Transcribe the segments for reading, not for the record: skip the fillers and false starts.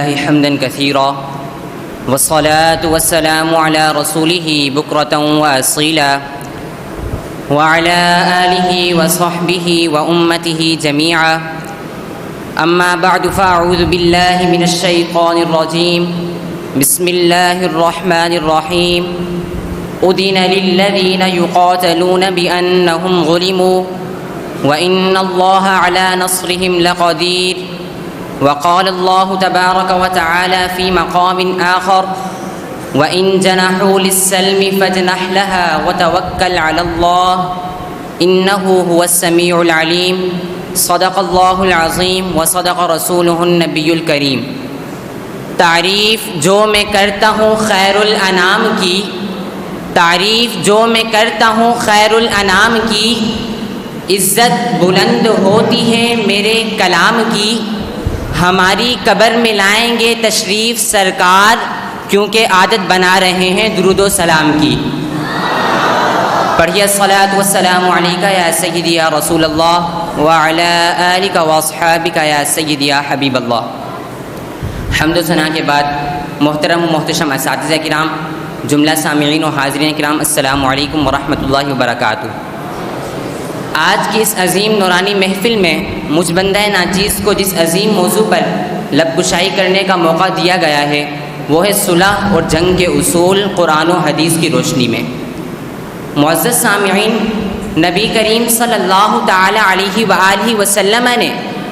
لله حمدا كثيرا والصلاة والسلام على رسوله بكرة وأصيلا وعلى آله وصحبه وأمته جميعا أما بعد فأعوذ بالله من الشيطان الرجيم بسم الله الرحمن الرحيم أذن للذين يقاتلون بأنهم ظلموا وإن الله على نصرهم لقدير وقال الله تبارك وتعالى في مقام آخر وإن جنحوا للسلم فاجنح لها وتوكل على الله إنه هو السميع العليم صدق الله العظيم وصدق رسوله النبي الكريم۔ تعریف جو میں کرتا ہوں خیر الانام کی، تعریف جو میں کرتا ہوں خیر الانام کی، عزت بلند ہوتی ہے میرے کلام کی، ہماری قبر میں لائیں گے تشریف سرکار کیونکہ عادت بنا رہے ہیں درود و سلام کی۔ پڑھیے الصلاۃ والسلام علیک یا سیدی یا رسول اللہ وعلی آلک واصحابک یا سیدی یا حبیب اللہ۔ حمد و ثنا کے بعد محترم و محتشم اساتذہ کرام، جملہ سامعین و حاضرین کرام، السلام علیکم ورحمۃ اللہ وبرکاتہ۔ آج کی اس عظیم نورانی محفل میں مجھ بندہ ناچیز کو جس عظیم موضوع پر لب گشائی کرنے کا موقع دیا گیا ہے وہ ہے صلح اور جنگ کے اصول قرآن و حدیث کی روشنی میں۔ معزز سامعین، نبی کریم صلی اللہ تعالی علیہ وآلہ وسلم نے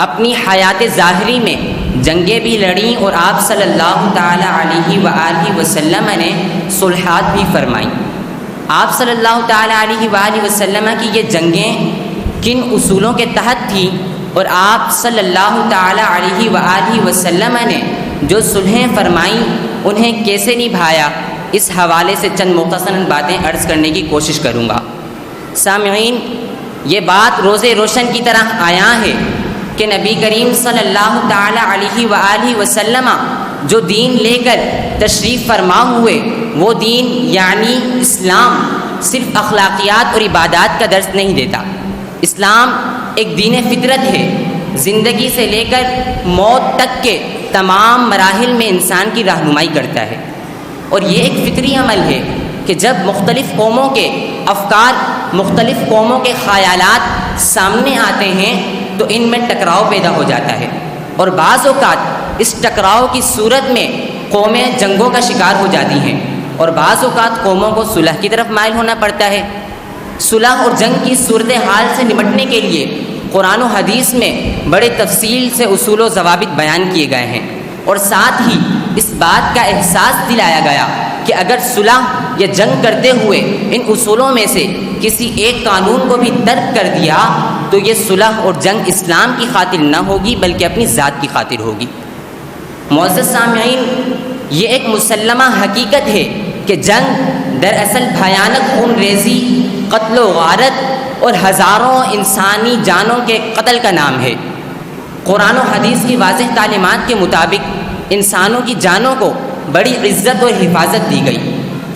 اپنی حیات ظاہری میں جنگیں بھی لڑیں اور آپ صلی اللہ تعالی علیہ وآلہ وسلم نے صلحات بھی فرمائیں۔ آپ صلی اللہ تعالی علیہ وآلہ وسلم کی یہ جنگیں کن اصولوں کے تحت تھیں اور آپ صلی اللہ تعالی علیہ وآلہ وسلم نے جو صلحیں فرمائیں انہیں کیسے نبھایا، اس حوالے سے چند مختصر باتیں عرض کرنے کی کوشش کروں گا۔ سامعین، یہ بات روز روشن کی طرح عیاں ہے کہ نبی کریم صلی اللہ تعالی علیہ وآلہ وسلم جو دین لے کر تشریف فرما ہوئے وہ دین یعنی اسلام صرف اخلاقیات اور عبادات کا درس نہیں دیتا۔ اسلام ایک دین فطرت ہے، زندگی سے لے کر موت تک کے تمام مراحل میں انسان کی رہنمائی کرتا ہے، اور یہ ایک فطری عمل ہے کہ جب مختلف قوموں کے افکار، مختلف قوموں کے خیالات سامنے آتے ہیں تو ان میں ٹکراؤ پیدا ہو جاتا ہے، اور بعض اوقات اس ٹکراؤ کی صورت میں قومیں جنگوں کا شکار ہو جاتی ہیں، اور بعض اوقات قوموں کو صلح کی طرف مائل ہونا پڑتا ہے۔ صلح اور جنگ کی صورتحال سے نمٹنے کے لیے قرآن و حدیث میں بڑے تفصیل سے اصول و ضوابط بیان کیے گئے ہیں، اور ساتھ ہی اس بات کا احساس دلایا گیا کہ اگر صلح یا جنگ کرتے ہوئے ان اصولوں میں سے کسی ایک قانون کو بھی ترک کر دیا تو یہ صلح اور جنگ اسلام کی خاطر نہ ہوگی بلکہ اپنی ذات کی خاطر ہوگی۔ معزز سامعین، یہ ایک مسلمہ حقیقت ہے کہ جنگ دراصل بھیانک خون ریزی، قتل و غارت اور ہزاروں انسانی جانوں کے قتل کا نام ہے۔ قرآن و حدیث کی واضح تعلیمات کے مطابق انسانوں کی جانوں کو بڑی عزت اور حفاظت دی گئی،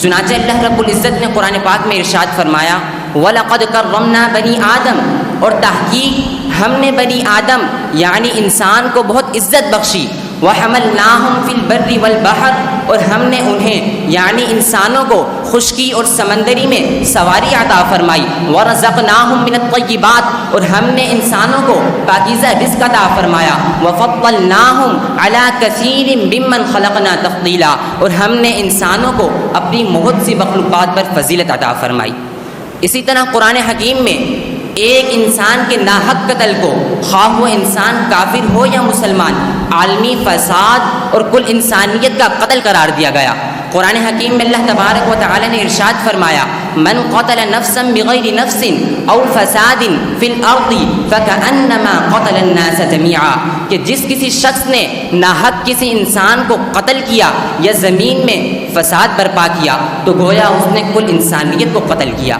چنانچہ اللہ رب العزت نے قرآن پاک میں ارشاد فرمایا وَلَقَدْ كَرَّمْنَا بَنِي آدم، اور تحقیق ہم نے بنی آدم یعنی انسان کو بہت عزت بخشی، وَحَمَلْنَاهُمْ فِي الْبَرِّ وَالْبَحْرِ، اور ہم نے انہیں یعنی انسانوں کو خشکی اور سمندری میں سواری عطا فرمائی، وَرَزَقْنَاهُمْ مِنَ الطَّيِّبَاتِ، اور ہم نے انسانوں کو پاکیزہ رزق عطا فرمایا، وَفَضَّلْنَاهُمْ عَلَى كَثِيرٍ مِّمَّنْ خَلَقْنَا تَفْضِيلًا، اور ہم نے انسانوں کو اپنی بہت سی مخلوقات پر فضیلت عطا فرمائی۔ اسی طرح قرآن حکیم میں ایک انسان کے ناحق قتل کو، خواہ وہ انسان کافر ہو یا مسلمان، عالمی فساد اور کل انسانیت کا قتل قرار دیا گیا۔ قرآن حکیم میں اللہ تبارک و تعالی نے ارشاد فرمایا من قتل نفسا بغیر نفس او فساد فی الارض فکأنما قتل الناس جميعا، کہ جس کسی شخص نے ناحق کسی انسان کو قتل کیا یا زمین میں فساد برپا کیا تو گویا اس نے کل انسانیت کو قتل کیا۔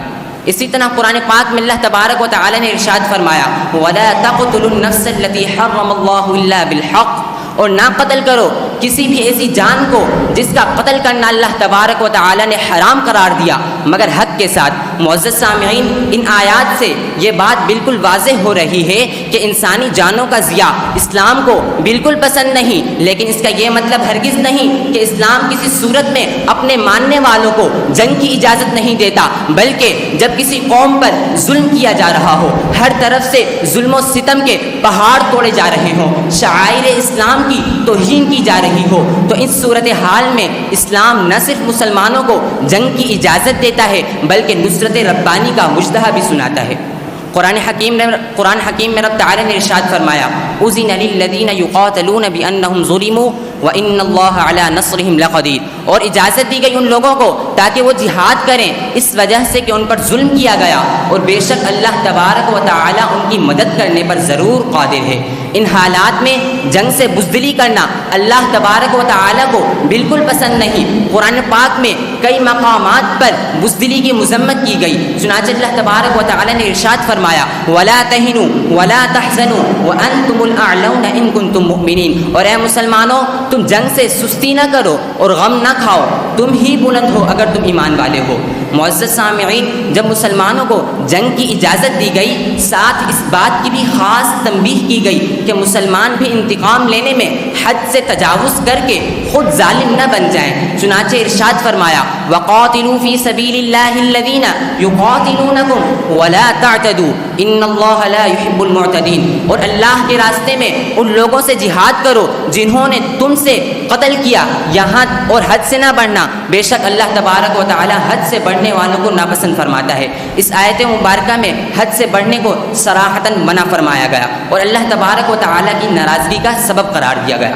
اسی طرح قرآن پاک میں اللہ تبارک و تعالی نے ارشاد فرمایا وَلَا تَقْتُلُوا النَّفْسَ الَّتِي حَرَّمَ اللَّهُ إِلَّا بِالْحَقِّ اور نہ قتل کرو کسی بھی ایسی جان کو جس کا قتل کرنا اللہ تبارک و تعالی نے حرام قرار دیا مگر حق کے ساتھ۔ معزز سامعین، ان آیات سے یہ بات بالکل واضح ہو رہی ہے کہ انسانی جانوں کا ضیاع اسلام کو بالکل پسند نہیں، لیکن اس کا یہ مطلب ہرگز نہیں کہ اسلام کسی صورت میں اپنے ماننے والوں کو جنگ کی اجازت نہیں دیتا، بلکہ جب کسی قوم پر ظلم کیا جا رہا ہو، ہر طرف سے ظلم و ستم کے پہاڑ توڑے جا رہے ہوں، شعائر اسلام کی توہین کی جا رہی ہو، تو اس صورتحال میں اسلام نہ صرف مسلمانوں کو جنگ کی اجازت دیتا ہے بلکہ نصرت ربانی کا مجدہ بھی سناتا ہے۔ قرآن حکیم میں رب تعالی نے ارشاد فرمایا اذن للذین یقاتلون بانہم ظلموا وان اللہ علی نصرہم لقدیر، اور اجازت دی گئی ان لوگوں کو تاکہ وہ جہاد کریں اس وجہ سے کہ ان پر ظلم کیا گیا، اور بے شک اللہ تبارک و تعالی ان کی مدد کرنے پر ضرور قادر ہے۔ ان حالات میں جنگ سے بزدلی کرنا اللہ تبارک و تعالی کو بالکل پسند نہیں۔ قرآن پاک میں کئی مقامات پر بزدلی کی مذمت کی گئی، چنانچہ اللہ تبارک و تعالی نے ارشاد فرمایا وَلَا تَهِنُوا وَلَا تَحْزَنُوا وَأَنْتُمُ الْأَعْلَوْنَ إِن كُنتُم مُؤْمِنِينَ، اور اے مسلمانوں تم جنگ سے سستی نہ کرو اور غم نہ کھاؤ، تم ہی بلند ہو اگر تم ایمان والے ہو۔ معزز سامعین، جب مسلمانوں کو جنگ کی اجازت دی گئی، ساتھ اس بات کی بھی خاص تنبیہ کی گئی کہ مسلمان بھی انتقام لینے میں حد سے تجاوز کر کے خود ظالم نہ بن جائیں، چنانچہ ارشاد فرمایا وَقَاتِلُوا فِي سَبِيلِ اللَّهِ الَّذِينَ يُقَاتِلُونَكُمْ وَلَا تَعْتَدُوا إِنَّ اللَّهَ لَا يُحِبُّ الْمُعْتَدِينَ، اور اللہ کے راستے میں ان لوگوں سے جہاد کرو جنہوں نے تم سے قتل کیا، یہاں اور حد سے نہ بڑھنا، بے شک اللہ تبارک و تعالی حد سے بڑھنے والوں کو ناپسند فرماتا ہے۔ اس آیت مبارکہ میں حد سے بڑھنے کو صراحتاً منع فرمایا گیا اور اللہ تبارک و تعالی کی ناراضگی کا سبب قرار دیا گیا۔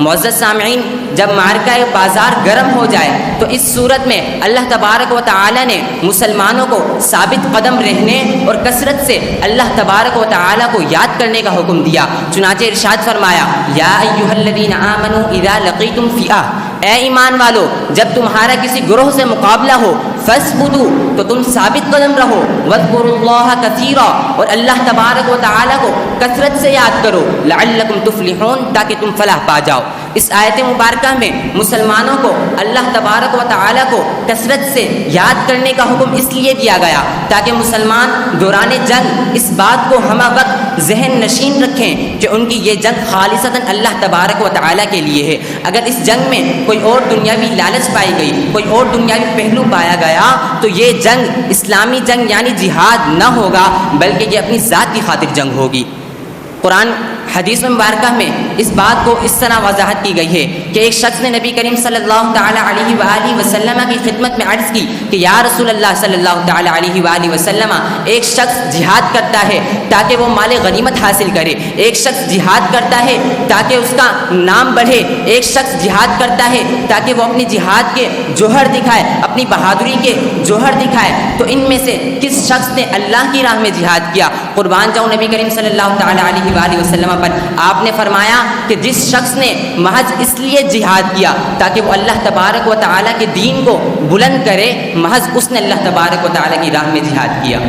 معزز سامعین، جب معرکہ بازار گرم ہو جائے تو اس صورت میں اللہ تبارک و تعالی نے مسلمانوں کو ثابت قدم رہنے اور کثرت سے اللہ تبارک و تعالی کو یاد کرنے کا حکم دیا، چنانچہ ارشاد فرمایا یا ایھا الذین آمنوا اذا لقیتم فئہ، اے ایمان والو جب تمہارا کسی گروہ سے مقابلہ ہو فاثبتوا، تو تم ثابت قدم رہو، واذکروا اللہ کثیرا، اور اللہ تبارک و تعالی کو کثرت سے یاد کرو، لعلکم تفلحون، تاکہ تم فلاح پا جاؤ۔ اس آیت مبارکہ میں مسلمانوں کو اللہ تبارک و تعالی کو کثرت سے یاد کرنے کا حکم اس لیے دیا گیا تاکہ مسلمان دوران جنگ اس بات کو ہمہ وقت ذہن نشین رکھیں کہ ان کی یہ جنگ خالصتاً اللہ تبارک و تعالی کے لیے ہے۔ اگر اس جنگ میں کوئی اور دنیاوی لالچ پائی گئی، کوئی اور دنیاوی پہلو پایا گیا تو یہ جنگ اسلامی جنگ یعنی جہاد نہ ہوگا بلکہ یہ اپنی ذات کی خاطر جنگ ہوگی۔ قرآن حدیث مبارکہ میں اس بات کو اس طرح وضاحت کی گئی ہے کہ ایک شخص نے نبی کریم صلی اللہ تعالی علیہ وآلہ وسلم کی خدمت میں عرض کی کہ یا رسول اللہ صلی اللہ تعالی علیہ وآلہ وسلم، ایک شخص جہاد کرتا ہے تاکہ وہ مال غنیمت حاصل کرے، ایک شخص جہاد کرتا ہے تاکہ اس کا نام بڑھے، ایک شخص جہاد کرتا ہے تاکہ وہ اپنی جہاد کے جوہر دکھائے، اپنی بہادری کے جوہر دکھائے، تو ان میں سے کس شخص نے اللہ کی راہ میں جہاد کیا؟ قربان جاؤں نبی کریم صلی اللہ تعالی علیہ وآلہ وسلم پر آپ نے فرمایا کہ جس شخص نے محض اس لیے جہاد کیا تاکہ وہ اللہ تبارک و تعالی کے دین کو بلند کرے، محض اس نے اللہ تبارک و تعالی کی راہ میں جہاد کیا۔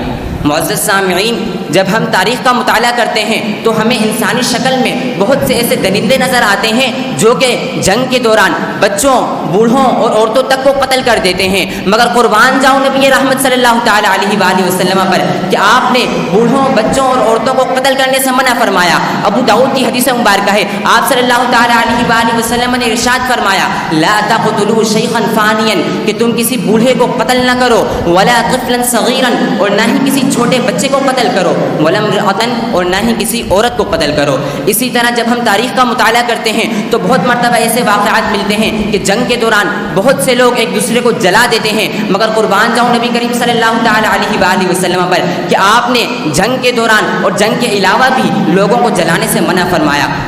معزز سامعین، جب ہم تاریخ کا مطالعہ کرتے ہیں تو ہمیں انسانی شکل میں بہت سے ایسے درندے نظر آتے ہیں جو کہ جنگ کے دوران بچوں، بوڑھوں اور عورتوں تک کو قتل کر دیتے ہیں، مگر قربان جاؤں نبی رحمت صلی اللہ تعالی علیہ وآلہ وسلم پر کہ آپ نے بوڑھوں، بچوں اور عورتوں کو قتل کرنے سے منع فرمایا۔ ابو داؤد کی حدیث مبارکہ ہے، آپ صلی اللہ تعالی علیہ وآلہ وسلم نے ارشاد فرمایا لا تقتلوا شیخا فانیا، کہ تم کسی بوڑھے کو قتل نہ کرو، ولا طفلا صغیرا، اور نہ ہی کسی چھوٹے بچے کو قتل کرو، ولا امرأۃ، اور نہ ہی کسی عورت کو قتل کرو۔ اسی طرح جب ہم تاریخ کا مطالعہ کرتے ہیں تو بہت مرتبہ ایسے واقعات ملتے ہیں کہ جنگ کے دوران بہت سے لوگ ایک دوسرے کو جلا دیتے ہیں، مگر قربان جاؤں نبی کریم صلی اللہ تعالی علیہ وآلہ وسلم پر کہ آپ نے جنگ کے دوران اور جنگ کے علاوہ بھی لوگوں کو جلانے سے منع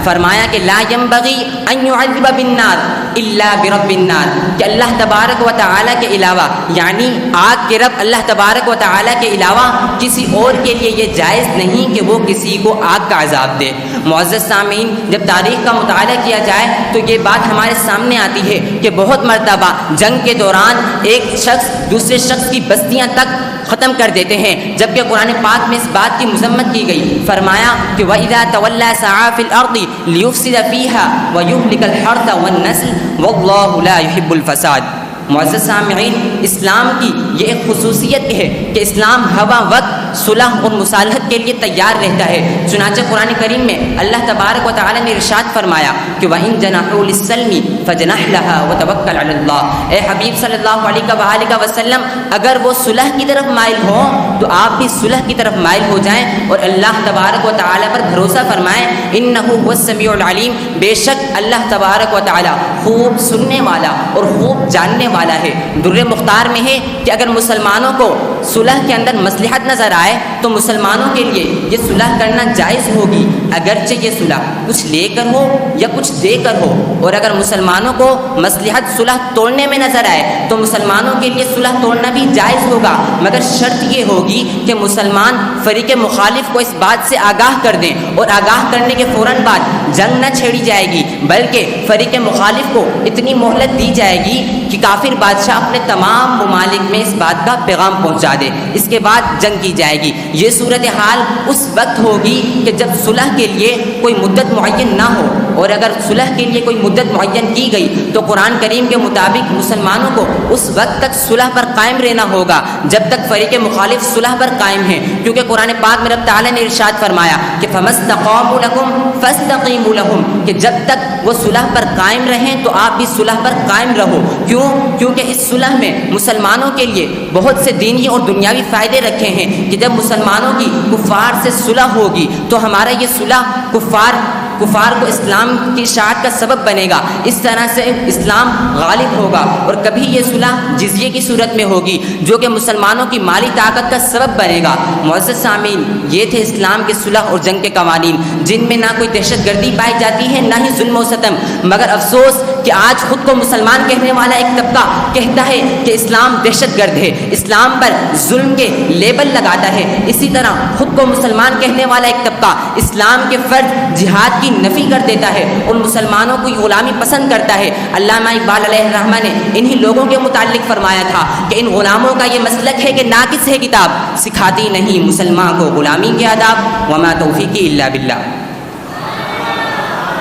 فرمایا کہ لا ينبغي ان يعذب بالنار الا برب النار، کہ اللہ تبارک و تعالی کے علاوہ یعنی آگ کے رب اللہ تبارک و تعالی کے علاوہ کسی اور کے لیے یہ جائز نہیں کہ وہ کسی کو آگ کا عذاب دے۔ معزز سامعین، جب تاریخ کا مطالعہ کیا جائے تو یہ بات ہمارے سامنے آتی ہے کہ بہت مرتبہ جنگ کے دوران ایک شخص دوسرے شخص کی بستیاں تک ختم کر دیتے ہیں، جبکہ قرآن پاک میں اس بات کی مذمت کی گئی۔ فرمایا کہ وَإِذَا تَوَلَّى سَعَىٰ فِي الْأَرْضِ لِيُفْسِدَ فِيهَا وَيُهْلِكَ الْحَرْثَ وَالنَّسْلَ وَاللَّهُ لَا يُحِبُّ الْفَسَادَ۔ معزز سامعین، اسلام کی یہ ایک خصوصیت ہے کہ اسلام ہوا وقت صلح اور مصالحت کے لیے تیار رہتا ہے۔ چنانچہ قرآن کریم میں اللہ تبارک و تعالی نے ارشاد فرمایا کہ وَإِن جَنَحُوا لِلسَّلْمِ فَجْنَحْ لَهَا وَتَوَكَّلْ عَلَى اللَّهِ۔ اے حبیب صلی اللہ علیہ وسلم، اگر وہ صلح کی طرف مائل ہوں تو آپ بھی صلح کی طرف مائل ہو جائیں اور اللہ تبارک و تعالی پر بھروسہ فرمائیں۔ إِنَّهُ هُوَ السَّمِيعُ الْعَلِيمُ، بے شک اللہ تبارک و تعالی خوب سننے والا اور خوب جاننے والا ہے۔ در مختار میں ہے کہ اگر مسلمانوں کو صلح کے اندر مصلحت نظر آئے تو مسلمانوں کے لیے یہ صلح کرنا جائز ہوگی، اگرچہ یہ صلح کچھ لے کر ہو یا کچھ دے کر ہو۔ اور اگر مسلمانوں کو مصلحت صلح توڑنے میں نظر آئے تو مسلمانوں کے لیے صلح توڑنا بھی جائز ہوگا، مگر شرط یہ ہوگی کہ مسلمان فریق مخالف کو اس بات سے آگاہ کر دیں، اور آگاہ کرنے کے فوراً بعد جنگ نہ چھیڑی جائے گی، بلکہ فریق مخالف کو اتنی مہلت دی جائے گی کہ کافر بادشاہ اپنے تمام ممالک میں اس بات کا پیغام پہنچا دے، اس کے بعد جنگ کی جائے گی۔ یہ صورتحال اس وقت ہوگی کہ جب صلح کے لیے کوئی مدت معین نہ ہو، اور اگر صلح کے لیے کوئی مدت معین کی گئی تو قرآن کریم کے مطابق مسلمانوں کو اس وقت تک صلح پر قائم رہنا ہوگا جب تک فریق مخالف صلح پر قائم ہیں، کیونکہ قرآن پاک میں رب تعالی نے ارشاد فرمایا کہ فَمَسْتَقَامُوا لَكُمْ فَاسْتَقِيمُوا لَهُمْ، کہ جب تک وہ صلح پر قائم رہیں تو آپ بھی صلح پر قائم رہو۔ کیونکہ اس صلح میں مسلمانوں کے لیے بہت سے دینی اور دنیاوی فائدے رکھے ہیں کہ جب مسلمانوں کی کفار سے صلح ہوگی تو ہمارا یہ صلح کفار کو اسلام کی اشاعت کا سبب بنے گا، اس طرح سے اسلام غالب ہوگا۔ اور کبھی یہ صلح جزیے کی صورت میں ہوگی جو کہ مسلمانوں کی مالی طاقت کا سبب بنے گا۔ معزز سامعین، یہ تھے اسلام کے صلح اور جنگ کے قوانین، جن میں نہ کوئی دہشت گردی پائی جاتی ہے نہ ہی ظلم و ستم، مگر افسوس کہ آج خود کو مسلمان کہنے والا ایک طبقہ کہتا ہے کہ اسلام دہشت گرد ہے، اسلام پر ظلم کے لیبل لگاتا ہے۔ اسی طرح خود کو مسلمان کہنے والا ایک طبقہ اسلام کے فرض جہاد کی نفی کر دیتا ہے اور مسلمانوں کو غلامی پسند کرتا ہے۔ علامہ اقبال علیہ الرحمہ نے انہی لوگوں کے متعلق فرمایا تھا کہ ان غلاموں کا یہ مسلک ہے کہ ناقص ہے کتاب، سکھاتی نہیں مسلمان کو غلامی کے آداب، وما توفیقی الا باللہ۔